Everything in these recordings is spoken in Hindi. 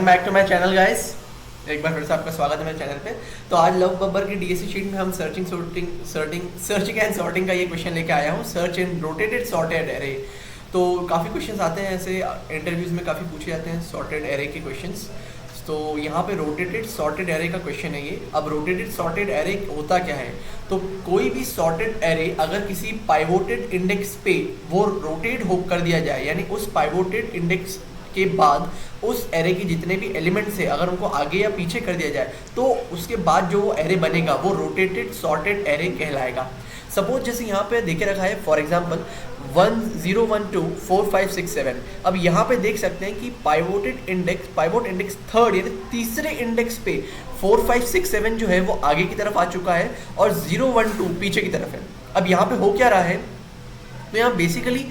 Welcome back to my channel guys. एक बार फिर से आपका स्वागत है मेरे चैनल पे। तो आज लव बब्बर की डीएससी शीट में हम सर्चिंग एंड सॉर्टिंग का ये क्वेश्चन लेके आया हूँ, search in rotated sorted array. तो काफ़ी क्वेश्चंस आते हैं ऐसे इंटरव्यूज़ में, काफ़ी पूछे जाते हैं सॉर्टेड एरे के क्वेश्चंस। तो यहाँ पे रोटेटेड सॉर्टेड एरे का क्वेश्चन है ये। अब रोटेटेड सॉर्टेड एरे होता क्या है? तो कोई भी सॉर्टेड एरे अगर किसी पाइवोटेड इंडेक्स पे वो रोटेट हो कर दिया जाए, यानी उस पाइवोटेड इंडेक्स के बाद उस एरे के जितने भी एलिमेंट्स है अगर उनको आगे या पीछे कर दिया जाए तो उसके बाद जो वो एरे बनेगा वो रोटेटेड सॉर्टेड एरे कहलाएगा। सपोज जैसे यहाँ पे देखे रखा है फॉर एग्जांपल 1 0 1 2 4 5 6 7। अब यहाँ पे देख सकते हैं कि पाइवोट इंडेक्स थर्ड यानी तीसरे इंडेक्स पे 4 5 6 7 जो है वो आगे की तरफ आ चुका है और 0 1 2 पीछे की तरफ है। अब यहाँ पे हो क्या रहा है? तो यहाँ बेसिकली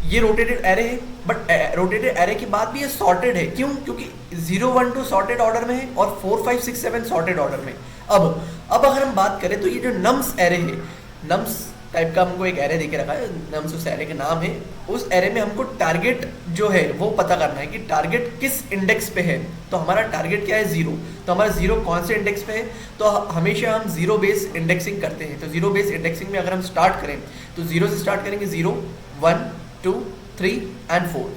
ये रोटेटेड एरे है, बट रोटेटेड एरे के बाद भी ये सॉर्टेड है। क्यों? क्योंकि 0 1 2 सॉर्टेड ऑर्डर में है और 4 5 6 7 सॉर्टेड ऑर्डर में। अब अगर हम बात करें तो ये जो नम्स एरे है, नम्स टाइप का हमको एक एरे देके रखा है, नम्स उस एरे का नाम है। उस एरे में हमको टारगेट जो है वो पता करना है कि टारगेट किस इंडेक्स पे है। तो हमारा टारगेट क्या है? 0। तो हमारा 0 कौन से इंडेक्स पे है? तो हमेशा हम 0 बेस इंडेक्सिंग करते हैं। तो 0 बेस इंडेक्सिंग में अगर हम स्टार्ट करें तो 0 से स्टार्ट करेंगे, 0 1 2 3 एंड 4।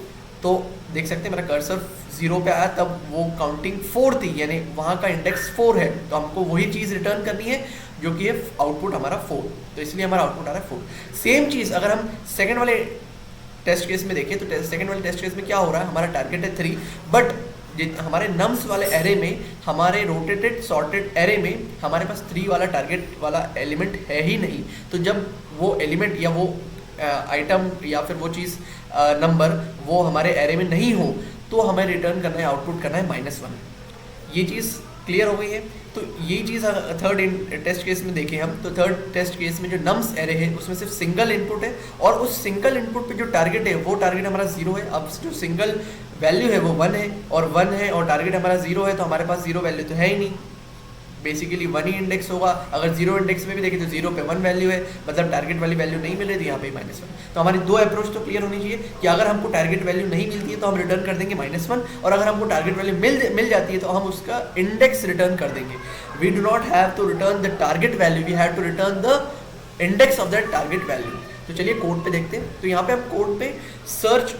तो देख सकते हैं मेरा कर्सर 0 पे आया, तब वो काउंटिंग 4 थी, यानी वहाँ का इंडेक्स 4 है। तो हमको वही चीज़ रिटर्न करनी है जो कि है आउटपुट हमारा 4। तो इसलिए हमारा आउटपुट आ रहा है 4। सेम चीज़ अगर हम सेकंड वाले टेस्ट केस में देखें तो सेकंड वाले टेस्ट केस में क्या हो रहा है? हमारा टारगेट है 3, बट हमारे नम्स वाले एरे में, हमारे रोटेटेड सॉर्टेड एरे में हमारे पास 3 वाला टारगेट वाला एलिमेंट है ही नहीं। तो जब वो एलिमेंट या वो आइटम या फिर वो चीज़ नंबर वो हमारे एरे में नहीं हो तो हमें रिटर्न करना है, आउटपुट करना है -1। ये चीज़ क्लियर हो गई है। तो यही चीज़ थर्ड टेस्ट केस में देखें हम, तो थर्ड टेस्ट केस में जो नम्स एरे है उसमें सिर्फ सिंगल इनपुट है और उस सिंगल इनपुट पे जो टारगेट है वो टारगेट हमारा 0 है। अब जो सिंगल वैल्यू है वो 1 है और 1 है और टारगेट हमारा 0 है, तो हमारे पास 0 वैल्यू तो है ही नहीं। बेसिकली 1 ही इंडेक्स होगा। अगर 0 इंडेक्स में भी देखें तो 0 पे 1 वैल्यू है, मतलब टारगेट वाली वैल्यू नहीं मिल रही थी, यहाँ पे -1। तो हमारी दो अप्रोच तो क्लियर होनी चाहिए कि अगर हमको टारगेट वैल्यू नहीं मिलती है तो हम रिटर्न कर देंगे -1, और अगर हमको टारगेट वैल्यू मिल जाती है तो हम उसका इंडेक्स रिटर्न कर देंगे। We do not have to return the target value, we have to return the index of that target value. तो चलिए कोड पे देखते हैं। तो यहाँ पे हम कोड पे सर्च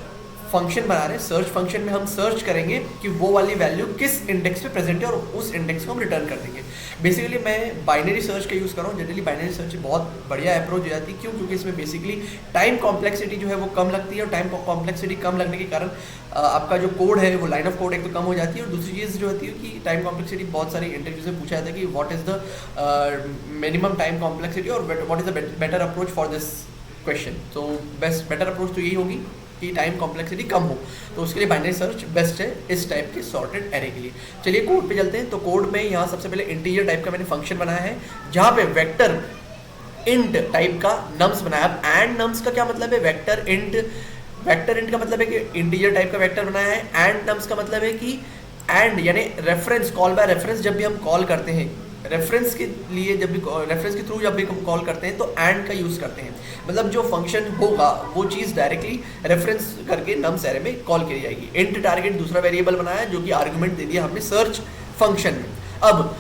फंक्शन बना रहे हैं। सर्च फंक्शन में हम सर्च करेंगे कि वो वाली वैल्यू किस इंडेक्स पे प्रेजेंट है और उस इंडेक्स को हम रिटर्न कर देंगे। बेसिकली मैं बाइनरी सर्च का यूज़ कर रहा हूँ। जनरली बाइनरी सर्च बहुत बढ़िया अप्रोच हो जाती है। क्यों? क्योंकि इसमें बेसिकली टाइम कॉम्प्लेक्सिटी जो है वो कम लगती है और टाइम कॉम्प्लेक्सिटी कम लगने के कारण आपका जो कोड है वो लाइन ऑफ कोड एक तो कम हो जाती है, और दूसरी चीज़ जो होती है कि टाइम कॉम्प्लेक्सिटी बहुत सारी इंटरव्यूज में पूछा जाता है कि what is the minimum time complexity और what is the better approach for this question. तो बेटर अप्रोच तो यही होगी कि टाइम कॉम्प्लेक्सिटी कम हो, तो उसके लिए बाइनरी सर्च बेस्ट है इस टाइप के सॉर्टेड एरे के लिए। चलिए कोड पे चलते हैं। तो कोड में यहाँ सबसे पहले इंटीजर टाइप का मैंने फंक्शन बनाया है जहाँ पे वेक्टर इंट टाइप का नम्स बनाया। अब एंड नम्स का क्या मतलब है? वेक्टर इंट का मतलब है कि इंटीजर टाइप का वेक्टर बनाया है। एंड नम्स का मतलब है कि एंड यानी रेफरेंस, कॉल बाय रेफरेंस जब भी हम कॉल करते हैं, रेफरेंस के लिए जब भी रेफरेंस के थ्रू जब भी हम कॉल करते हैं तो एंड का यूज़ करते हैं। मतलब जो फंक्शन होगा वो चीज़ डायरेक्टली रेफरेंस करके नम्स एरे में कॉल की जाएगी। इंट टारगेट दूसरा वेरिएबल बनाया जो कि आर्गुमेंट दे दिया हमने सर्च फंक्शन में। अब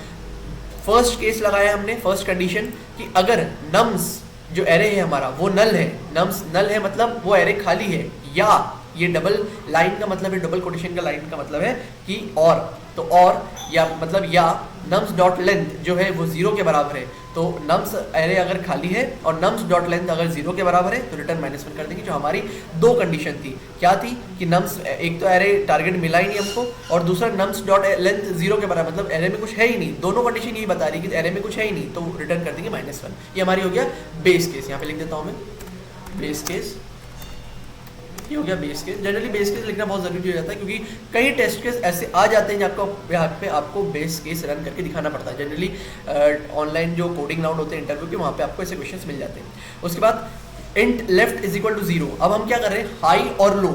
फर्स्ट केस लगाया हमने, फर्स्ट कंडीशन कि अगर नम्स जो एरे है हमारा वो नल है, नम्स नल है मतलब वो एरे खाली है, या ये डबल लाइन का मतलब है, डबल कोटेशन का लाइन का मतलब है कि और, तो और या मतलब या नम्स डॉट लेंथ जो है वो 0 के बराबर है। तो नम्स एरे अगर खाली है और नम्स डॉट लेंथ अगर 0 के बराबर है तो रिटर्न -1 कर देंगे। जो हमारी दो कंडीशन थी, क्या थी कि नम्स, एक तो एरे टारगेट मिला ही नहीं हमको, और दूसरा नम्स डॉट लेंथ 0 के बराबर, मतलब एरे में कुछ है ही नहीं। दोनों कंडीशन यही बता रही है कि एरे में कुछ है ही नहीं, तो रिटर्न कर देंगे -1। ये हमारी हो गया बेस केस। यहाँ पे लिख देता हूँ मैं बेस केस। ये हो गया base case. Generally base case लिखना बहुत ज़रूरी हो जाता है क्योंकि कई टेस्ट केस ऐसे आ जाते हैं जहाँ यहाँ पे आपको बेस केस रन करके दिखाना पड़ता है। जनरली ऑनलाइन जो कोडिंग राउंड होते हैं इंटरव्यू के, वहाँ पे आपको ऐसे क्वेश्चंस मिल जाते हैं। उसके बाद int left is equal to 0। अब हम क्या कर रहे हैं? हाई और लो।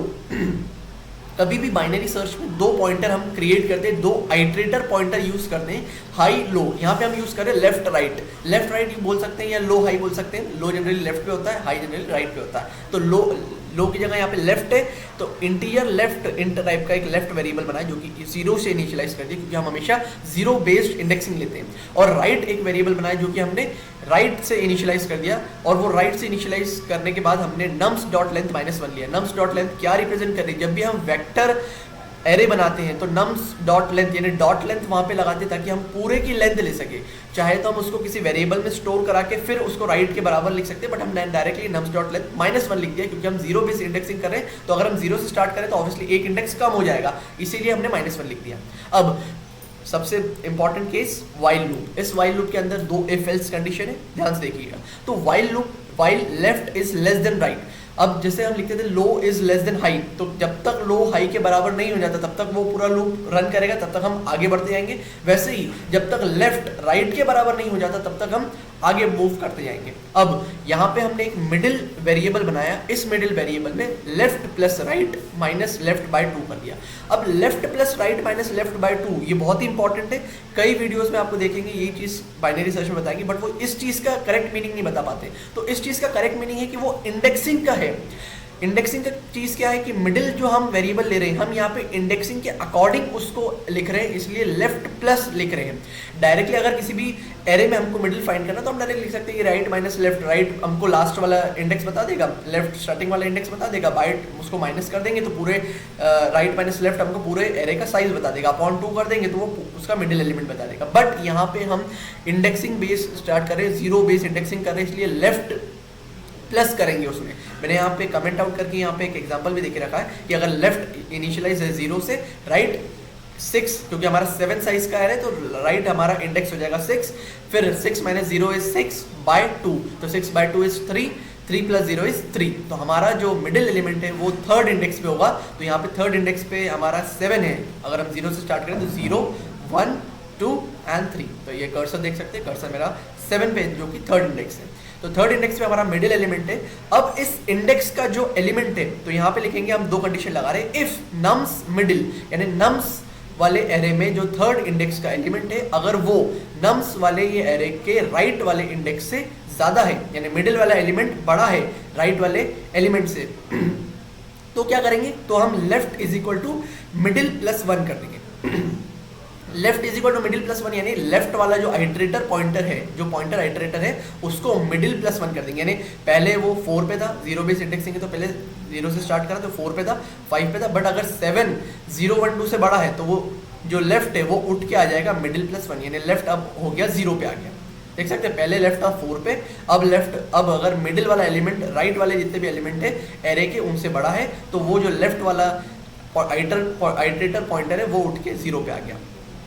कभी भी बाइनरी सर्च में दो पॉइंटर हम क्रिएट करते हैं, दो आइट्रेटर पॉइंटर यूज करते हैं, हाई लो। यहाँ पे हम यूज कर रहे हैं लेफ्ट राइट। लेफ्ट राइट बोल सकते हैं या लो हाई बोल सकते हैं। लो जनरली लेफ्ट पे होता है, हाई जनरली राइट पे होता है। तो लो की जगह यहाँ पे लेफ्ट है, तो इंटीजर लेफ्ट इंट टाइप का एक लेफ्ट वेरिएबल बनाए जो कि 0 से इनिशियलाइज कर दिया, क्योंकि हम हमेशा 0 बेस्ड इंडेक्सिंग लेते हैं। और राइट एक वेरिएबल बनाया जो कि हमने राइट से इनिशियलाइज कर दिया, और वो राइट से इनिशियलाइज करने के बाद हमने nums डॉट लेंथ -1 लिया। nums डॉट लेंथ क्या रिप्रेजेंट कर रही है, जब भी हम वेक्टर एरे बनाते हैं तो nums डॉट लेंथ यानी डॉट लेंथ वहां पे लगाते हैं ताकि हम पूरे की लेंथ ले सके। चाहे तो हम उसको किसी वेरिएबल में स्टोर करा के फिर उसको राइट के बराबर लिख सकते हैं, बट हम डायरेक्टली nums डॉट लेंथ -1 लिख दिया, क्योंकि हम 0 बेस इंडेक्सिंग कर रहे हैं। तो अगर हम 0 से स्टार्ट करें तो ऑब्वियसली एक इंडेक्स कम हो जाएगा, इसीलिए हमने -1 लिख दिया। अब सबसे इंपॉर्टेंट केस वाइल लूप। इस वाइल लूप के अंदर 2 इफ एल्स कंडीशन है, ध्यान से देखिएगा। तो while loop, while left is less then right. अब जैसे हम लिखते थे लो इज लेस देन हाई, तो जब तक लो हाई के बराबर नहीं हो जाता तब तक वो पूरा लूप रन करेगा, तब तक हम आगे बढ़ते जाएंगे। वैसे ही जब तक लेफ्ट राइट के बराबर नहीं हो जाता तब तक हम आगे मूव करते जाएंगे। अब यहाँ पे हमने एक मिडिल वेरिएबल बनाया, इस मिडिल वेरिएबल में left plus right minus left by 2 कर दिया। अब left plus right minus left by 2 ये बहुत ही इंपॉर्टेंट है। कई वीडियोस में आपको देखेंगे ये चीज बाइनरी सर्च में बताएंगे, बट वो इस चीज का करेक्ट मीनिंग नहीं बता पाते। तो इस चीज का करेक्ट मीनिंग है कि वो इंडेक्सिंग का है। इंडेक्सिंग का चीज क्या है कि मिडिल जो हम वेरिएबल ले रहे हैं, हम यहाँ पे इंडेक्सिंग के अकॉर्डिंग उसको लिख रहे हैं, इसलिए लेफ्ट प्लस लिख रहे हैं। डायरेक्टली अगर किसी भी एरे में हमको मिडिल फाइंड करना तो हम डायरेक्ट लिख सकते हैं कि राइट माइनस लेफ्ट। राइट हमको लास्ट वाला इंडेक्स बता देगा, लेफ्ट स्टार्टिंग वाला इंडेक्स बता देगा, बाइट उसको माइनस कर देंगे तो पूरे राइट माइनस लेफ्ट हमको पूरे एरे का साइज बता देगा, अपॉन 2 कर देंगे तो वो उसका मिडिल एलिमेंट बता देगा। बट यहाँ पे हम इंडेक्सिंग बेस स्टार्ट कर रहे हैं, 0 बेस इंडेक्सिंग कर रहे हैं, इसलिए लेफ्ट प्लस करेंगे उसमें। मैंने यहाँ पे कमेंट आउट करके यहाँ पे एक एग्जांपल भी देके रखा है कि अगर लेफ्ट इनिशियलाइज है 0 से, राइट 6, क्योंकि हमारा 7 साइज का है तो राइट हमारा इंडेक्स हो जाएगा 6, फिर 6 - 0 इज 6 बाय 2, तो 6 बाय 2 इज 3, 3 + 0 इज 3। तो हमारा जो मिडिल एलिमेंट है वो थर्ड इंडेक्स पे होगा, तो यहाँ पे थर्ड इंडेक्स पे हमारा 7 है। अगर हम 0 से स्टार्ट करें तो 0, 1, 2 एंड 3। तो ये कर्सर देख सकते हैं, कर्सर मेरा 7 पे जो कि थर्ड इंडेक्स है। तो थर्ड इंडेक्स पे हमारा मिडिल एलिमेंट है। अब इस इंडेक्स का जो एलिमेंट है तो यहाँ पे लिखेंगे हम 2 कंडीशन लगा रहे हैं। इफ नम्स मिडिल यानी नम्स वाले एरे में जो थर्ड इंडेक्स का एलिमेंट है, अगर वो नम्स वाले ये एरे के राइट वाले इंडेक्स से ज्यादा है, यानी मिडिल वाला एलिमेंट बड़ा है राइट वाले एलिमेंट से, तो क्या करेंगे, तो हम left is equal to middle plus 1 कर देंगे। Left is equal to middle plus 1 यानी लेफ्ट वाला जो आइटरेटर पॉइंटर है, जो पॉइंटर आइटरेटर है उसको मिडिल प्लस 1 कर देंगे। यानी पहले वो 4 पे था, 0 बेस इंडेक्सिंग है तो पहले 0 से स्टार्ट करा तो 4 पे था, 5 पे था, बट अगर 7 0 1 2 से बड़ा है तो वो जो लेफ्ट है वो उठ के आ जाएगा मिडिल प्लस 1, यानी लेफ्ट अब हो गया 0 पे आ गया। देख सकते हैं पहले लेफ्ट था 4 पे, अब लेफ्ट, अब अगर मिडिल वाला एलिमेंट राइट वाले जितने भी एलिमेंट है एरे के उनसे बड़ा है तो वो जो लेफ्ट वाला आइटरेटर पॉइंटर है वो उठ के 0 पे आ गया।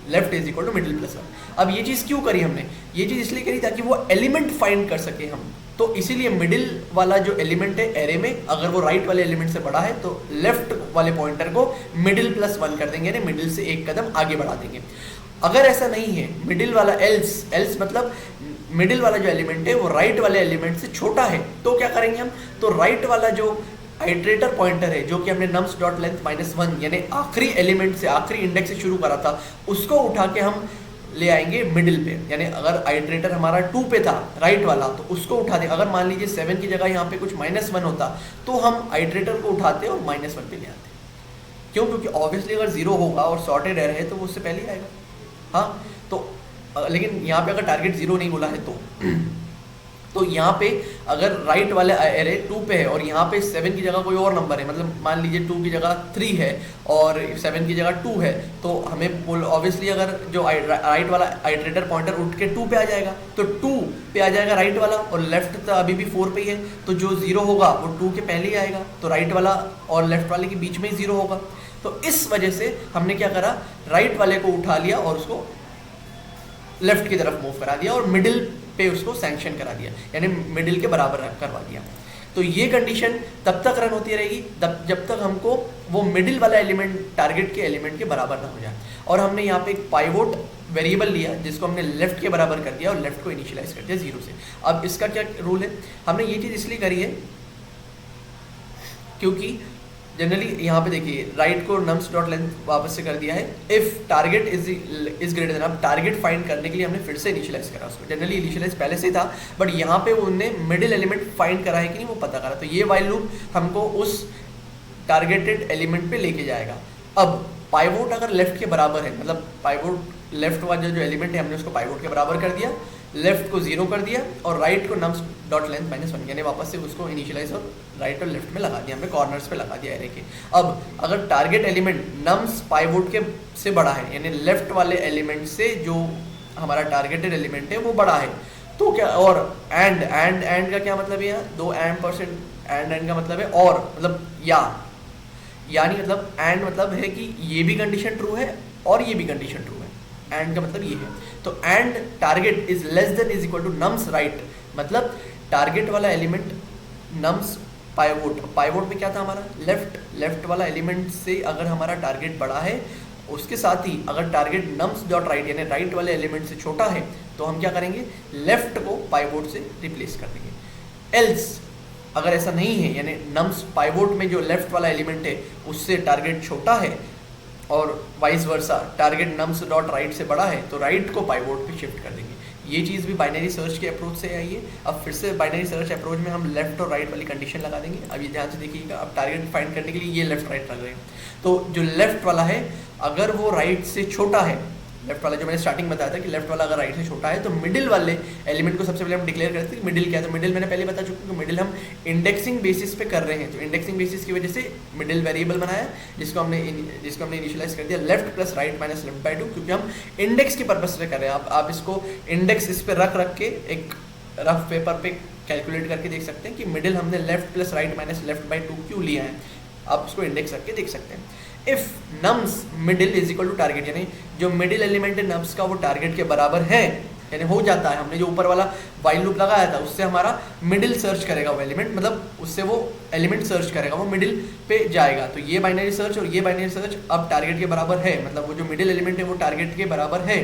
Left is equal to middle plus 1। अब ये चीज़ क्यों करी हमने, ये चीज़ इसलिए करी ताकि वो एलिमेंट फाइंड कर सके हम। तो इसीलिए मिडिल वाला जो एलिमेंट है एरे में, अगर वो राइट वाले एलिमेंट से बड़ा है तो लेफ्ट वाले पॉइंटर को मिडिल प्लस 1 कर देंगे, यानी मिडिल से एक कदम आगे बढ़ा देंगे। अगर ऐसा नहीं है, मिडिल वाला एल्स मतलब मिडिल वाला जो एलिमेंट है वो राइट वाले एलिमेंट से छोटा है, तो क्या करेंगे हम, तो राइट वाला जो आइटरेटर पॉइंटर है जो कि हमने nums डॉट लेंथ -1 यानी आखिरी एलिमेंट से, आखिरी इंडेक्स से शुरू करा था, उसको उठा के हम ले आएंगे मिडिल पे। यानी अगर आइटरेटर हमारा 2 पे था राइट वाला तो उसको उठा दे। अगर मान लीजिए 7 की जगह यहाँ पे कुछ -1 होता तो हम आइटरेटर को उठाते और -1 पे ले आते। क्यों, क्योंकि ऑब्वियसली अगर 0 होगा और सॉर्टेड एरे है तो वो उससे पहले आएगा। हाँ, तो लेकिन यहाँ पे अगर टारगेट 0 नहीं बोला है तो यहाँ पे अगर राइट वाले एरे 2 पे है और यहाँ पे 7 की जगह कोई और नंबर है, मतलब मान लीजिए 2 की जगह 3 है और 7 की जगह 2 है, तो हमें ऑब्वियसली अगर जो राइट वाला आइटरेटर पॉइंटर उठ के 2 पे आ जाएगा तो 2 पे आ जाएगा राइट वाला, और लेफ्ट तो अभी भी 4 पे ही है, तो जो 0 होगा वो 2 के पहले ही आएगा, तो राइट वाला और लेफ्ट वाले के बीच में ही 0 होगा। तो इस वजह से हमने क्या करा, राइट वाले को उठा लिया और उसको लेफ्ट की तरफ मूव करा दिया और मिडिल पे उसको सैंक्शन करा दिया, यानी मिडिल के बराबर करवा दिया। तो ये कंडीशन तब तक रन होती रहेगी जब तक हमको वो मिडिल वाला एलिमेंट टारगेट के एलिमेंट के बराबर ना हो जाए। और हमने यहाँ पे एक पाइवोट वेरिएबल लिया जिसको हमने लेफ्ट के बराबर कर दिया और लेफ्ट को इनिशियलाइज कर दिया 0 से। अब इसका क्या रूल है, हमने ये चीज़ इसलिए करी है क्योंकि जनरली यहाँ पे देखिए राइट को नम्स डॉट लेंथ वापस से कर दिया है। If target is greater than, अब टारगेट फाइंड करने के लिए हमने फिर से इनिशियलाइज करा उसको। जनरली इनिशियलाइज पहले से ही था, बट यहाँ पे उन्होंने मिडिल एलिमेंट फाइंड करा है कि नहीं वो पता करा। तो ये वाइल लूप हमको उस टारगेटेड एलिमेंट पे लेके जाएगा। अब पाइवोट अगर लेफ्ट के बराबर है, मतलब पाइवोट लेफ्ट वाला जो एलिमेंट है हमने उसको पाइवोट के बराबर कर दिया, लेफ्ट को 0 कर दिया और राइट को नम्स डॉट लेंथ -1 यानी वापस से उसको इनिशियलाइज और राइट और लेफ्ट में लगा दिया हमने, कॉर्नर्स पे लगा दिया एरे के। अब अगर टारगेट एलिमेंट नम्स पाइवोट के से बड़ा है, यानी लेफ्ट वाले एलिमेंट से जो हमारा टारगेटेड एलिमेंट है वो बड़ा है, तो क्या, और एंड का क्या मतलब है यहाँ, 2 %, एंड का मतलब है और, मतलब यानी मतलब एंड मतलब है कि ये भी कंडीशन ट्रू है और ये भी कंडीशन ट्रू है। एंड का मतलब ये है। तो and target is less than is equal to nums right, मतलब टारगेट वाला एलिमेंट नम्स पाइवोट में क्या था हमारा लेफ्ट वाला एलिमेंट से अगर हमारा टारगेट बड़ा है, उसके साथ ही अगर टारगेट नम्स डॉट राइट यानी राइट वाले एलिमेंट से छोटा है, तो हम क्या करेंगे, लेफ्ट को पाइवोट से रिप्लेस कर देंगे। एल्स अगर ऐसा नहीं है, यानी नम्स पाइवोट में जो लेफ्ट वाला एलिमेंट है उससे टारगेट छोटा है और vice versa target nums dot right से बड़ा है, तो राइट को पाइवोट पे शिफ्ट कर देंगे। ये चीज़ भी बाइनरी सर्च के अप्रोच से आई है। अब फिर से बाइनरी सर्च अप्रोच में हम लेफ्ट और राइट वाली कंडीशन लगा देंगे। अब ये ध्यान से देखिएगा, अब टारगेट फाइंड करने के लिए ये लेफ्ट राइट लग रहे हैं, तो जो लेफ्ट वाला है अगर वो राइट से छोटा है, लेफ्ट वाला जो मैंने स्टार्टिंग बताया था कि लेफ्ट वाला अगर राइट से छोटा है, तो मिडिल वाले एलिमेंट को सबसे पहले हम डिक्लेयर करते हैं। मिडिल क्या है, तो मिडिल मैंने पहले बता चुका हूँ कि मिडिल हम इंडेक्सिंग बेसिस पे कर रहे हैं, तो इंडेक्सिंग बेसिस की वजह से मिडिल वेरिएबल बनाया, जिसको हमने इनिशियलाइज कर दिया left plus right minus left by 2, क्योंकि हम इंडेक्स की पर्पज से कर रहे हैं। आप इसको इंडेक्स इस पर रख के एक रफ पेपर पे कैलकुलेट करके देख सकते हैं कि मिडिल हमने left plus right minus left by 2 क्यों लिया है, आप इसको इंडेक्स रख के देख सकते हैं। If nums middle is equal to target, यानी जो मिडिल एलिमेंट है नम्स का वो टारगेट के बराबर है, यानी हो जाता है, हमने जो ऊपर वाला वाइल लूप लगाया था उससे हमारा मिडिल सर्च करेगा वो एलिमेंट, मतलब उससे वो एलिमेंट सर्च करेगा, वो मिडिल पे जाएगा। तो ये बाइनरी सर्च और ये बाइनरी सर्च अब टारगेट के बराबर है, मतलब वो जो मिडिल एलिमेंट है वो टारगेट के बराबर है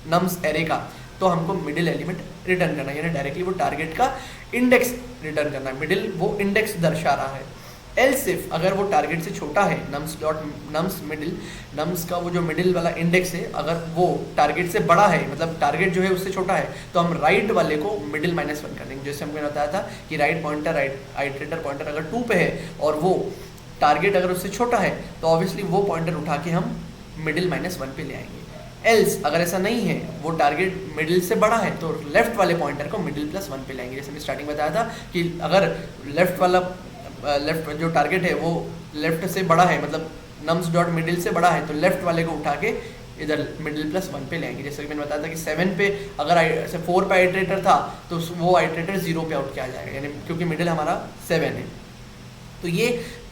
नम्स एरे का, तो हमको मिडिल एलिमेंट रिटर्न करना है, यानी डायरेक्टली वो टारगेट का इंडेक्स रिटर्न करना है। मिडिल वो इंडेक्स दर्शा रहा है। एल्स इफ अगर वो टारगेट से छोटा है, नम्स मिडिल, नम्स का वो जो मिडिल वाला इंडेक्स है अगर वो टारगेट से बड़ा है, मतलब टारगेट जो है उससे छोटा है, तो हम राइट वाले को मिडिल -1 कर देंगे। जैसे हमने बताया था कि राइट पॉइंटर आइटरेटर पॉइंटर अगर 2 पे है और वो टारगेट अगर उससे छोटा है, तो ऑब्वियसली वो पॉइंटर उठा के हम मिडिल -1 पे ले आएंगे। एल्स अगर ऐसा नहीं है, वो टारगेट मिडिल से बड़ा है, तो लेफ्ट वाले पॉइंटर को मिडिल +1 पे लाएंगे। जैसे मैं स्टार्टिंग बताया था कि अगर लेफ्ट जो टारगेट है वो लेफ्ट से बड़ा है, मतलब नम्स डॉट मिडिल से बड़ा है, तो लेफ्ट वाले को उठा के इधर मिडिल +1 पे लेंगे। जैसे कि मैंने बताया था कि 7 पे अगर 4 पे आइटरेटर था तो वो आइटरेटर 0 पे आउट किया जाएगा, यानी क्योंकि मिडिल हमारा 7 है। तो ये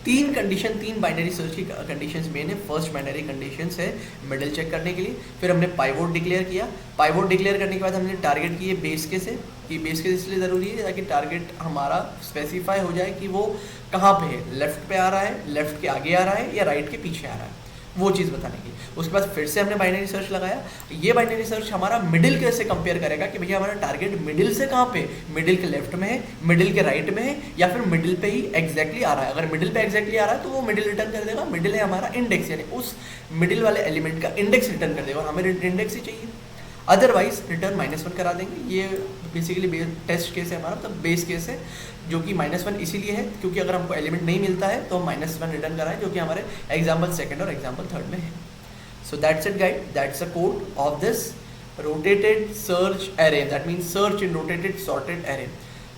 3 बाइनरी सर्च की कंडीशंस मेन है। फर्स्ट बाइनरी कंडीशंस है मिडिल चेक करने के लिए, फिर हमने पाइवोट डिक्लेयर किया। पाइवोट डिक्लेयर करने के बाद हमने टारगेट किए बेस केस है, कि बेस केस इसलिए ज़रूरी है ताकि टारगेट हमारा स्पेसिफाई हो जाए कि वो कहाँ पे है, लेफ्ट पे आ रहा है, लेफ्ट के आगे आ रहा है या राइट के पीछे आ रहा है, वो चीज़ बताने की। उसके बाद फिर से हमने बाइनरी सर्च लगाया। ये बाइनरी सर्च हमारा मिडिल के से कंपेयर करेगा कि भैया हमारा टारगेट मिडिल से कहाँ पे, मिडिल के लेफ्ट में है, मिडिल के राइट में है, या फिर मिडिल पे ही एग्जैक्टली आ रहा है। अगर मिडिल पे एग्जैक्टली आ रहा है तो वो मिडिल रिटर्न कर देगा। मिडिल है हमारा इंडेक्स, यानी उस मिडिल वाले एलिमेंट का इंडेक्स रिटर्न कर देगा, और हमें इंडेक्स ही चाहिए, अदरवाइज रिटर्न -1 करा देंगे। ये बेसिकली टेस्ट केस है हमारा, मतलब बेस केस है, जो कि -1 इसीलिए है क्योंकि अगर हमको एलिमेंट नहीं मिलता है तो हम -1 रिटर्न कराएं, जो कि हमारे एग्जाम्पल 2 और एग्जाम्पल 3 में है। So that's it guide, that's a code of this rotated search array, that means search in rotated sorted array.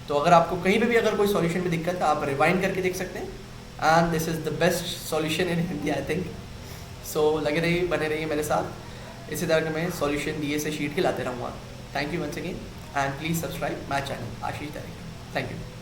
तो अगर आपको कहीं पे भी अगर कोई सॉल्यूशन में दिक्कत है आप रिवाइंड करके देख सकते हैं, and this is the best solution in Hindi I think. So लगे रहिए, बने रहिए मेरे साथ, इसी तरह के मैं सॉल्यूशन दिए से शीट के लाते रहूँगा। Thank you once again and please subscribe my channel Ashish director. Thank you.